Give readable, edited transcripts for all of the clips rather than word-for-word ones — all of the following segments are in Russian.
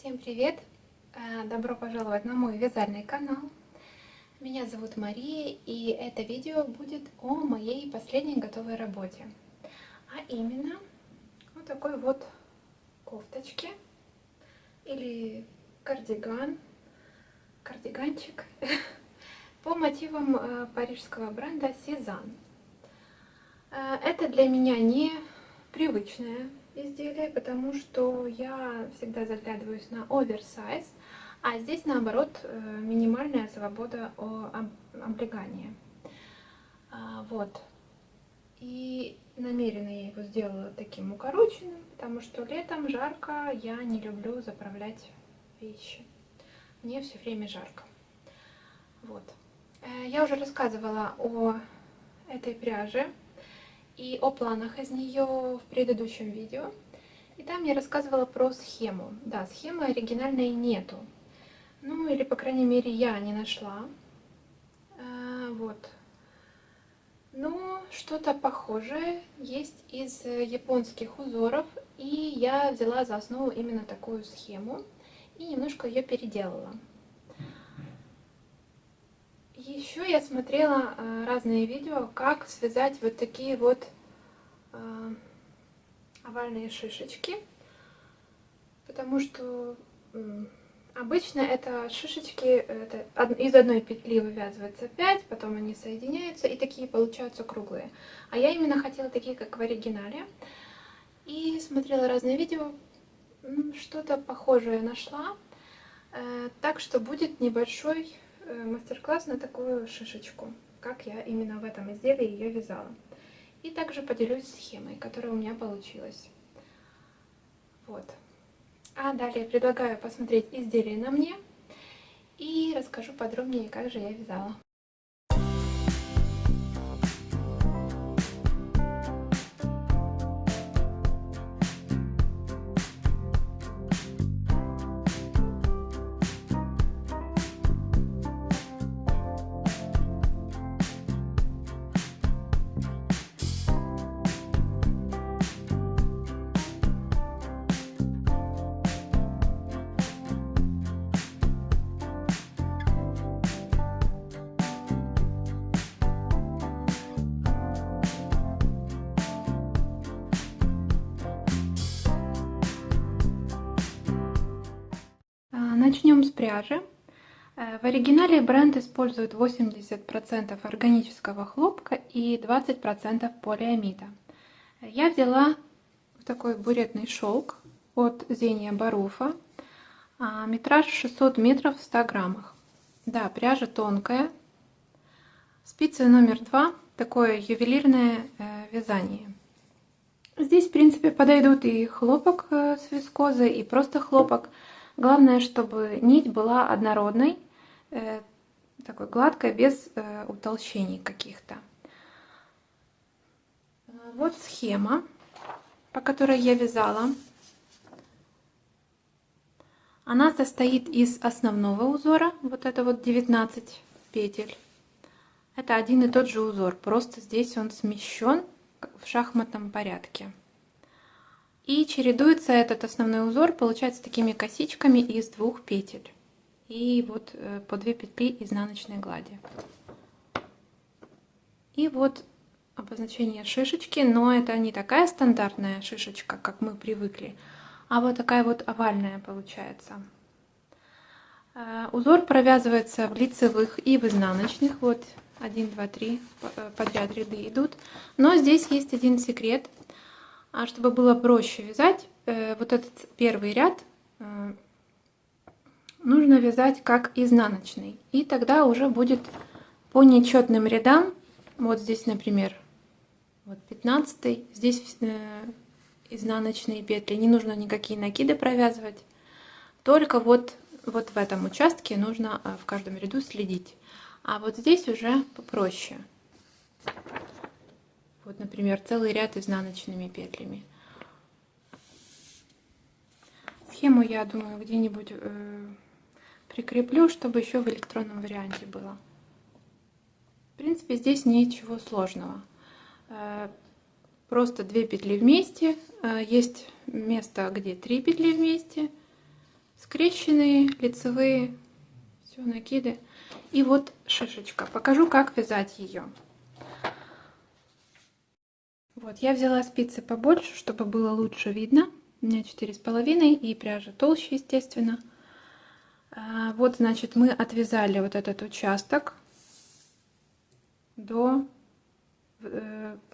Всем привет! Добро пожаловать на мой вязальный канал. Меня зовут Мария, и это видео будет о моей последней готовой работе. А именно вот такой вот кофточке или кардиганчик по мотивам парижского бренда Сезанн. Это для меня не привычное изделие, потому что я всегда заглядываюсь на оверсайз, а здесь наоборот минимальная свобода облегания. Вот. И намеренно я его сделала таким укороченным, потому что летом жарко, я не люблю заправлять вещи. Мне все время жарко. Вот. Я уже рассказывала о этой пряже и о планах из нее в предыдущем видео. И там я рассказывала про схему. Да, схемы оригинальной нету. Ну, или, по крайней мере, я не нашла. Вот. Но что-то похожее есть из японских узоров. И я взяла за основу именно такую схему. И немножко ее переделала. Еще я смотрела разные видео, как связать вот такие вот овальные шишечки, потому что обычно это шишечки из одной петли вывязывается 5, потом они соединяются и такие получаются круглые. А я именно хотела такие, как в оригинале, и смотрела разные видео, что-то похожее нашла, так что будет небольшой мастер-класс на такую шишечку, как я именно в этом изделии ее вязала. И также поделюсь схемой, которая у меня получилась. Вот. А далее предлагаю посмотреть изделие на мне и расскажу подробнее, как же я вязала. Начнем с пряжи. В оригинале бренд использует 80% органического хлопка и 20% полиамида. Я взяла такой буретный шелк от Зения Баруфа, метраж 600 метров в 100 граммах. Да, пряжа тонкая. Спица номер 2, такое ювелирное вязание. Здесь, в принципе, подойдут и хлопок с вискозой, и просто хлопок. Главное, чтобы нить была однородной, такой гладкой, без утолщений каких-то. Вот схема, по которой я вязала. Она состоит из основного узора, вот это вот 19 петель. Это один и тот же узор, просто здесь он смещен в шахматном порядке. И чередуется этот основной узор, получается, такими косичками из 2 петель. И вот по 2 петли изнаночной глади. И вот обозначение шишечки, но это не такая стандартная шишечка, как мы привыкли, а вот такая вот овальная получается. Узор провязывается в лицевых и в изнаночных. Вот 1, 2, 3 подряд ряды идут. Но здесь есть один секрет. А чтобы было проще вязать, вот этот первый ряд нужно вязать как изнаночный. И тогда уже будет по нечетным рядам. Вот здесь, например, вот 15, здесь изнаночные петли. Не нужно никакие накиды провязывать. Только вот в этом участке нужно в каждом ряду следить. А вот здесь уже попроще. Вот, например, целый ряд изнаночными петлями. Схему, я думаю, где-нибудь прикреплю, чтобы еще в электронном варианте было. В принципе, здесь ничего сложного. Просто 2 петли вместе. Есть место, где 3 петли вместе. скрещенные, лицевые, все накиды. И вот шишечка. Покажу, как вязать ее. Вот, я взяла спицы побольше, чтобы было лучше видно. У меня 4,5 и пряжа толще, естественно. Вот, значит, мы отвязали вот этот участок до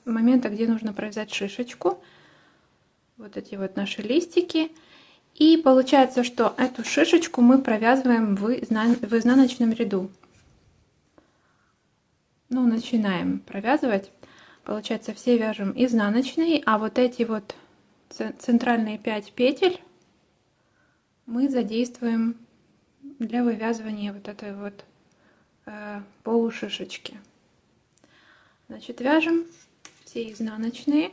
момента, где нужно провязать шишечку. Вот эти вот наши листики. И получается, что эту шишечку мы провязываем в изнаночном ряду. Ну, начинаем провязывать. Получается, все вяжем изнаночные, а вот эти вот центральные 5 петель мы задействуем для вывязывания вот этой вот полушишечки. Значит, вяжем все изнаночные.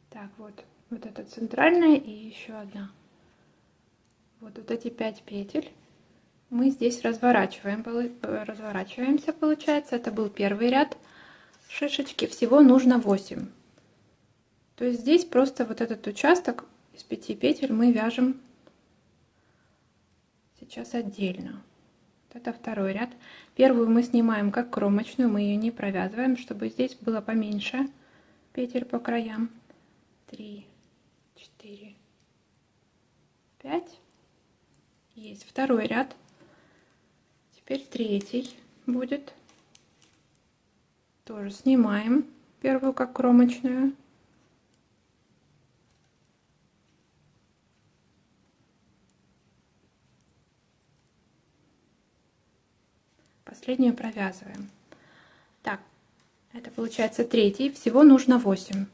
Так, вот эта центральная и еще одна. Вот эти 5 петель мы здесь разворачиваемся, получается. Это был первый ряд шишечки. Всего нужно 8. То есть здесь просто вот этот участок из 5 петель мы вяжем сейчас отдельно. Вот это второй ряд. Первую мы снимаем как кромочную, мы ее не провязываем, чтобы здесь было поменьше петель по краям. 3, 4, 5. Есть второй ряд. Теперь третий будет. Тоже снимаем первую как кромочную. Последнюю провязываем. Так, это получается третий. Всего нужно 8.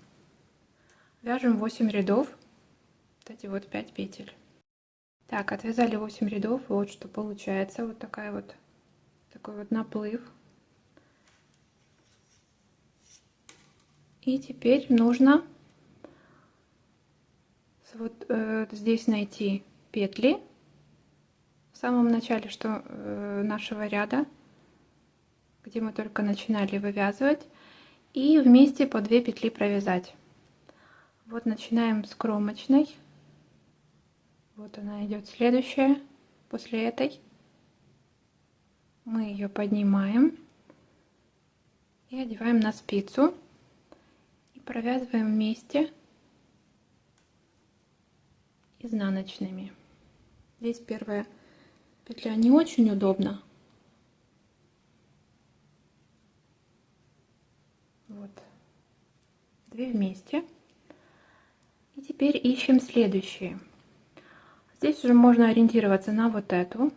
Вяжем 8 рядов. Вот эти вот 5 петель. Так, отвязали 8 рядов. Вот что получается. Вот такой вот наплыв. И теперь нужно вот здесь найти петли в самом начале нашего ряда, где мы только начинали вывязывать, и вместе по 2 петли провязать. Вот начинаем с кромочной. Вот она идет следующая после этой. Мы ее поднимаем и одеваем на спицу и провязываем вместе изнаночными. Здесь первая петля не очень удобно. Вот 2 вместе. И теперь ищем следующие. Здесь уже можно ориентироваться на вот эту.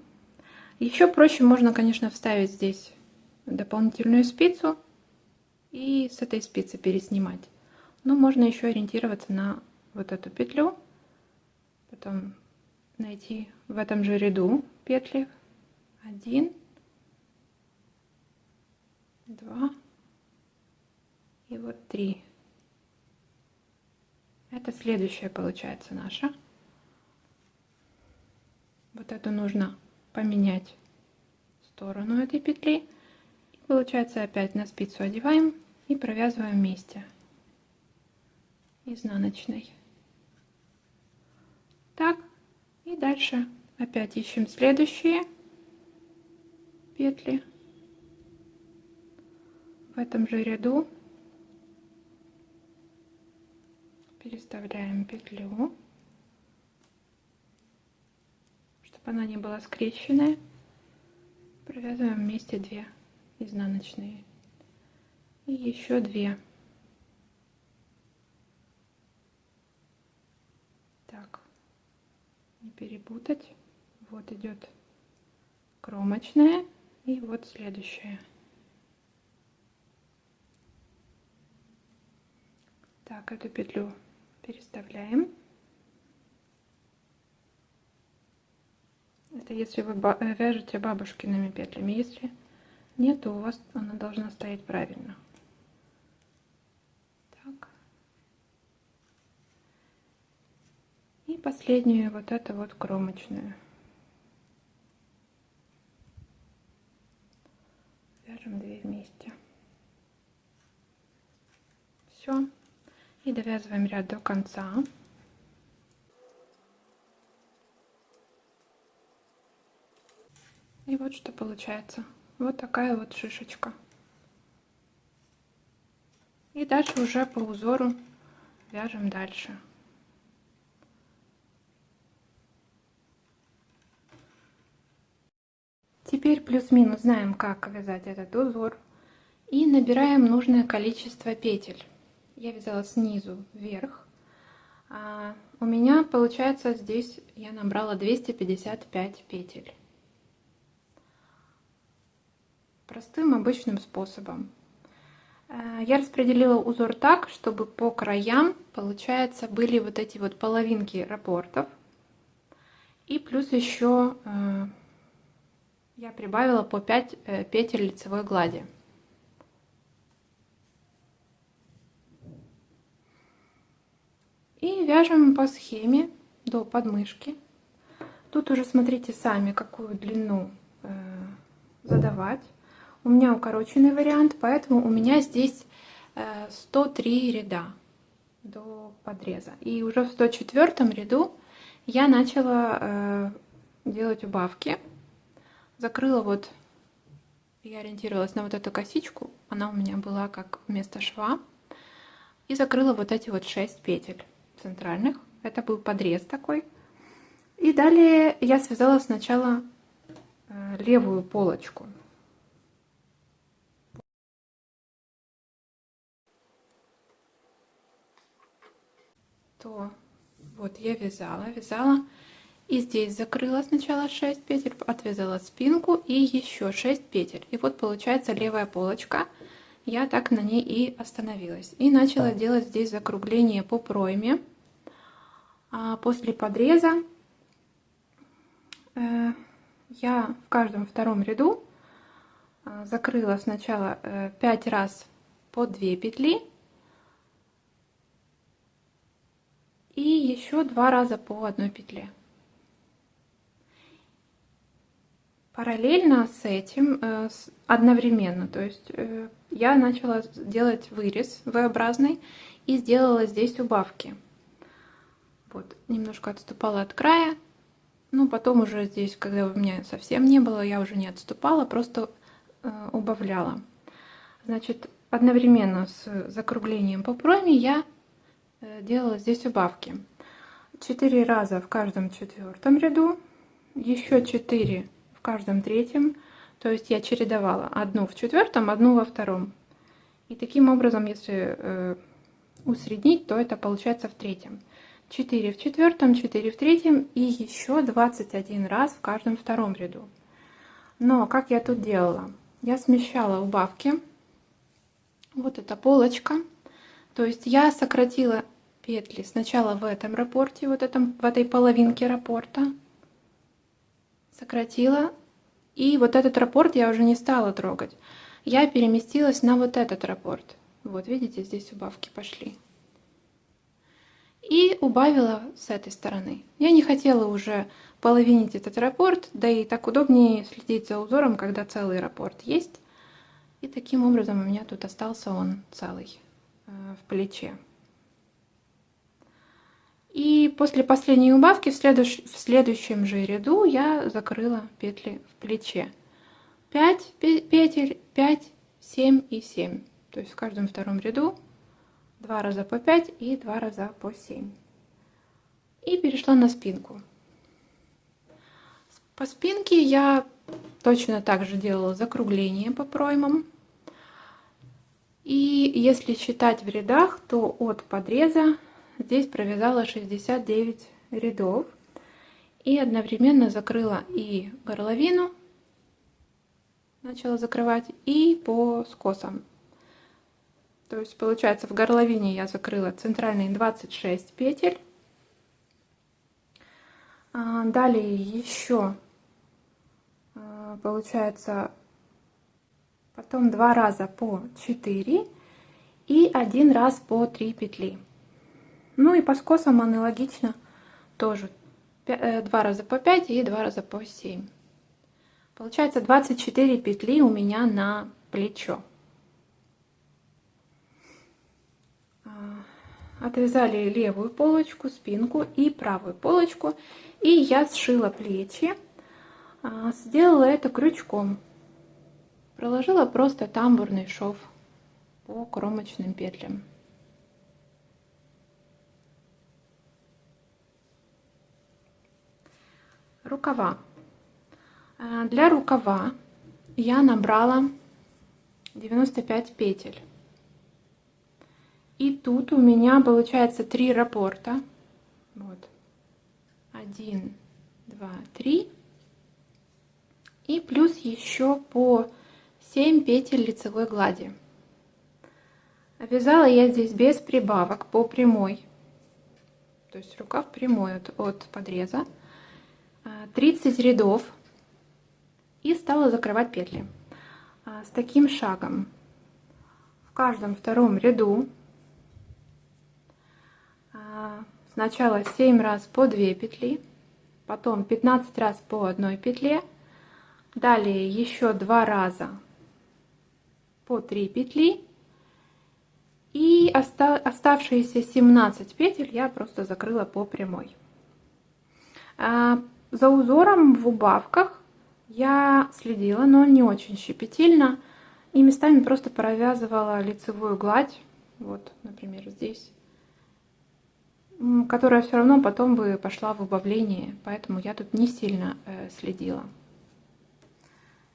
Еще проще можно, конечно, вставить здесь дополнительную спицу и с этой спицы переснимать. Но можно еще ориентироваться на вот эту петлю, потом найти в этом же ряду петли. 1, 2 и вот 3. Это следующая получается наша. Вот эту нужно поменять сторону этой петли. И получается опять на спицу одеваем и провязываем вместе изнаночной. Так, и дальше опять ищем следующие петли в этом же ряду. Переставляем петлю, чтобы она не была скрещенная. Провязываем вместе 2 изнаночные и еще 2. Так, не перепутать. Вот идет кромочная и вот следующая. Так, эту петлю переставляем. Это если вы вяжете бабушкиными петлями. Если нет, то у вас она должна стоять правильно. Так. И последнюю вот эту вот кромочную. Вяжем 2 вместе. И довязываем ряд до конца. И вот что получается. Вот такая вот шишечка. И дальше уже по узору вяжем дальше. Теперь плюс-минус знаем, как вязать этот узор. И набираем нужное количество петель. Я вязала снизу вверх. У меня получается здесь я набрала 255 петель. Простым обычным способом. Я распределила узор так, чтобы по краям, получается, были вот эти вот половинки раппортов. И плюс еще я прибавила по 5 петель лицевой глади. И вяжем по схеме до подмышки. Тут уже смотрите сами, какую длину задавать. У меня укороченный вариант, поэтому у меня здесь 103 ряда до подреза. И уже в 104 ряду я начала делать убавки. Закрыла вот, я ориентировалась на вот эту косичку, она у меня была как вместо шва. И закрыла вот эти вот 6 петель центральных. Это был подрез такой. И далее я связала сначала левую полочку. То вот я вязала. И здесь закрыла сначала 6 петель, отвязала спинку и еще 6 петель. И вот получается левая полочка. Я так на ней и остановилась. И начала делать здесь закругление по пройме. А после подреза я в каждом втором ряду закрыла сначала 5 раз по 2 петли. И еще 2 раза по 1 петле. Параллельно с этим, одновременно, то есть я начала делать вырез V-образный и сделала здесь убавки. Вот, немножко отступала от края, ну потом уже здесь, когда у меня совсем не было, я уже не отступала, просто убавляла. Значит, одновременно с закруглением по пройме я делала здесь убавки. 4 раза в каждом 4 ряду, еще 4 в каждом 3, то есть я чередовала одну в 4, одну во 2. И таким образом, если усреднить, то это получается в 3. 4 в 4, 4 в 3 и еще 21 раз в каждом 2 ряду. Но как я тут делала? Я смещала убавки. Вот эта полочка. То есть я сократила петли сначала в этом раппорте, в этой половинке раппорта. Сократила. И вот этот раппорт я уже не стала трогать. Я переместилась на вот этот раппорт. Вот видите, здесь убавки пошли. И убавила с этой стороны. Я не хотела уже половинить этот раппорт, да и так удобнее следить за узором, когда целый раппорт есть. И таким образом у меня тут остался он целый в плече. И после последней убавки в следующем же ряду я закрыла петли в плече. 5 петель, 5, 7 и 7. То есть в каждом 2 ряду 2 раза по 5 и 2 раза по 7. И перешла на спинку. По спинке я точно так же делала закругление по проймам. И если считать в рядах, то от подреза здесь провязала 69 рядов. И одновременно закрыла и горловину, начала закрывать, и по скосам. То есть получается в горловине я закрыла центральные 26 петель. Далее еще получается потом 2 раза по 4 и 1 раз по 3 петли. Ну и по скосам аналогично тоже 2 раза по 5 и 2 раза по 7. Получается 24 петли у меня на плечо. отвязали левую полочку, спинку и правую полочку. И я сшила плечи. Сделала это крючком. Проложила просто тамбурный шов по кромочным петлям. Рукава. Для рукава я набрала 95 петель. И тут у меня получается 3 раппорта. Вот. 1, 2, 3. И плюс еще по 7 петель лицевой глади. Вязала я здесь без прибавок по прямой. То есть рукав прямой от подреза. 30 рядов. И стала закрывать петли. С таким шагом. В каждом втором ряду сначала 7 раз по 2 петли, потом 15 раз по 1 петле, далее еще 2 раза по 3 петли, и оставшиеся 17 петель я просто закрыла по прямой. За узором в убавках я следила, но не очень щепетильно, и местами просто провязывала лицевую гладь, вот, например, здесь, которая все равно потом бы пошла в убавление, поэтому я тут не сильно следила.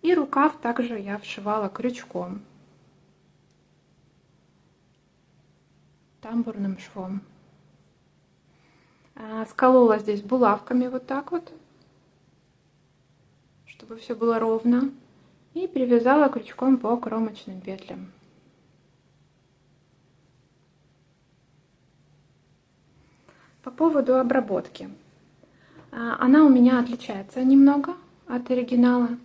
И рукав также я вшивала крючком, тамбурным швом. Сколола здесь булавками вот так вот, чтобы все было ровно, и привязала крючком по кромочным петлям. По поводу обработки. Она у меня отличается немного от оригинала.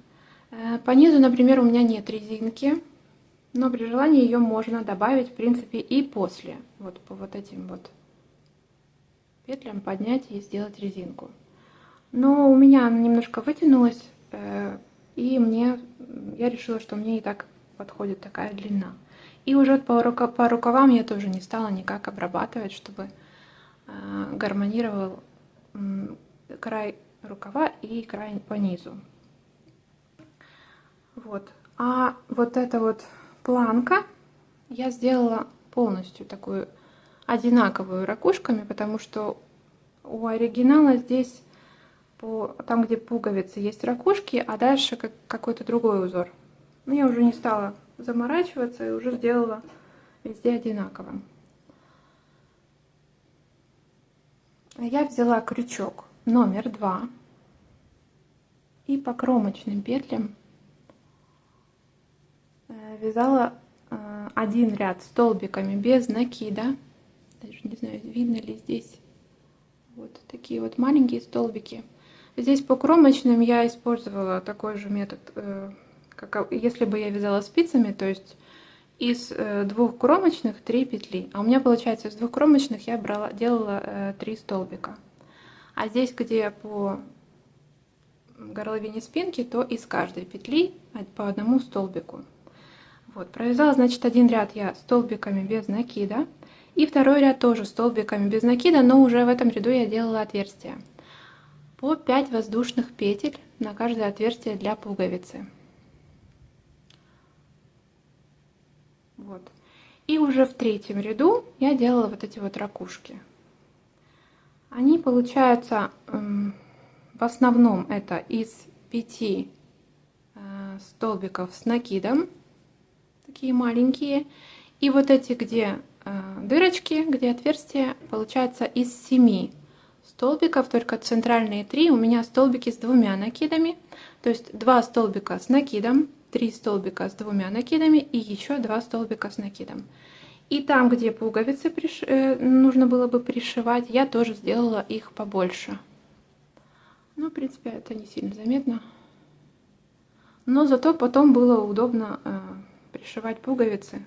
По низу, например, у меня нет резинки, но при желании ее можно добавить, в принципе, и после. Вот по вот этим вот петлям поднять и сделать резинку. Но у меня она немножко вытянулась, и я решила, что мне и так подходит такая длина. И уже по рукавам я тоже не стала никак обрабатывать, чтобы гармонировал край рукава и край по низу. Вот. А вот эта вот планка я сделала полностью такую одинаковую ракушками, потому что у оригинала здесь там, где пуговицы, есть ракушки, а дальше какой-то другой узор. Но я уже не стала заморачиваться и уже сделала везде одинаково. Я взяла крючок номер 2 и по кромочным петлям вязала один ряд столбиками без накида. Даже не знаю, видно ли здесь. Вот такие вот маленькие столбики. Здесь по кромочным я использовала такой же метод, как если бы я вязала спицами, то есть из 2 кромочных 3 петли. А у меня получается из 2 кромочных я делала 3 столбика. А здесь, где по горловине спинки, то из каждой петли по одному столбику. Вот, провязала, значит, один ряд я столбиками без накида. И второй ряд тоже столбиками без накида, но уже в этом ряду я делала отверстия. По 5 воздушных петель на каждое отверстие для пуговицы. Вот. И уже в третьем ряду я делала вот эти вот ракушки. Они получаются в основном это из 5 столбиков с накидом, такие маленькие. И вот эти, где дырочки, где отверстия, получается из 7 столбиков, только центральные 3 у меня столбики с 2 накидами, то есть 2 столбика с накидом, 3 столбика с 2 накидами и еще 2 столбика с накидом. И там, где пуговицы нужно было бы пришивать, я тоже сделала их побольше. Ну, в принципе, это не сильно заметно. Но зато потом было удобно пришивать пуговицы.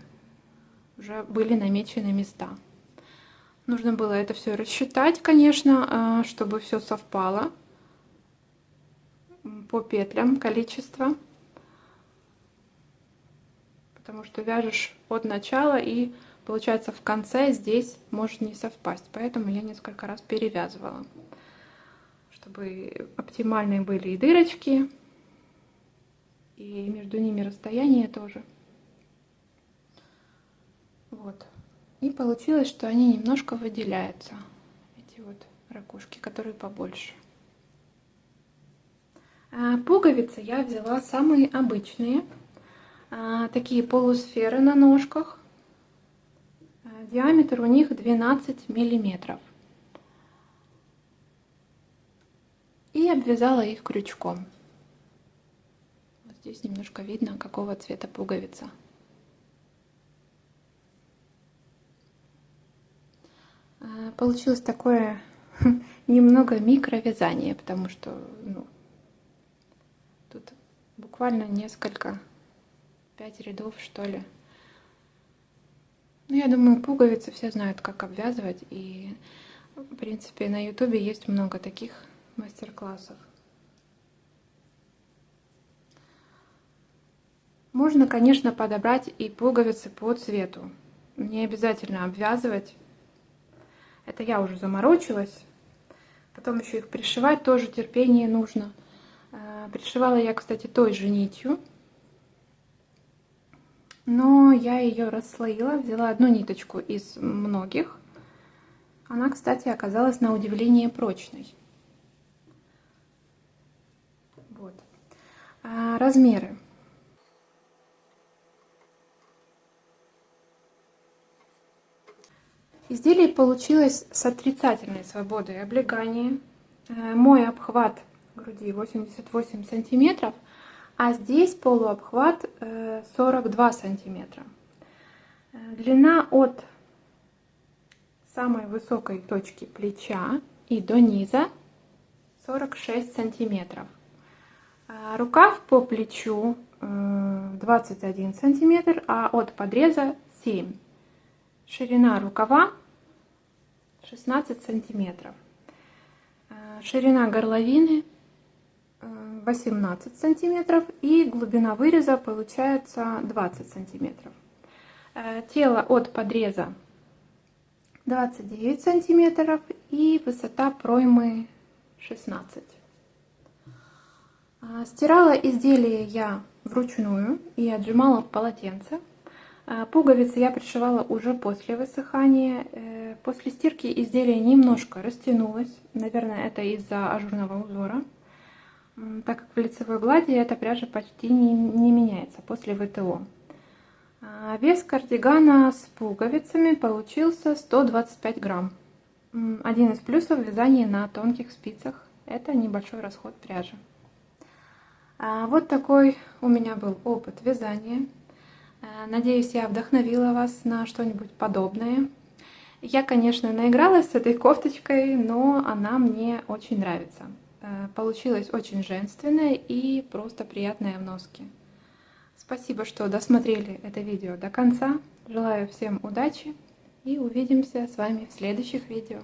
Уже были намечены места. Нужно было это все рассчитать, конечно, чтобы все совпало по петлям, количество. Потому что вяжешь от начала и получается, в конце здесь может не совпасть, поэтому я несколько раз перевязывала, чтобы оптимальные были и дырочки, и между ними расстояние тоже. Вот. И получилось, что они немножко выделяются, эти вот ракушки, которые побольше. Пуговицы я взяла самые обычные, такие полусферы на ножках. Диаметр у них 12 миллиметров. И обвязала их крючком. Вот здесь немножко видно, какого цвета пуговица. Получилось такое немного микровязание, потому что тут буквально несколько, 5 рядов, что ли. Ну, я думаю, пуговицы все знают, как обвязывать, и, в принципе, на YouTube есть много таких мастер-классов. Можно, конечно, подобрать и пуговицы по цвету. Не обязательно обвязывать. Это я уже заморочилась. Потом еще их пришивать тоже терпение нужно. Пришивала я, кстати, той же нитью. Но я ее расслоила, взяла одну ниточку из многих. Она, кстати, оказалась на удивление прочной. Вот. Размеры. Изделие получилось с отрицательной свободой облегания. Мой обхват груди 88 сантиметров, а здесь полуобхват 42 сантиметра. Длина от самой высокой точки плеча и до низа 46 сантиметров. Рукав по плечу 21 сантиметр, а от подреза 7. Ширина рукава 16 сантиметров. Ширина горловины 18 сантиметров и глубина выреза получается 20 сантиметров. Тело от подреза 29 сантиметров и высота проймы 16. Стирала изделие я вручную и отжимала в полотенце. Пуговицы я пришивала уже после высыхания. После стирки изделие немножко растянулось. Наверное, это из-за ажурного узора. Так как в лицевой глади эта пряжа почти не меняется после ВТО. Вес кардигана с пуговицами получился 125 грамм. Один из плюсов вязания на тонких спицах – это небольшой расход пряжи. Вот такой у меня был опыт вязания. Надеюсь, я вдохновила вас на что-нибудь подобное. Я, конечно, наигралась с этой кофточкой, но она мне очень нравится. Получилось очень женственное и просто приятное в носке. Спасибо, что досмотрели это видео до конца. Желаю всем удачи и увидимся с вами в следующих видео.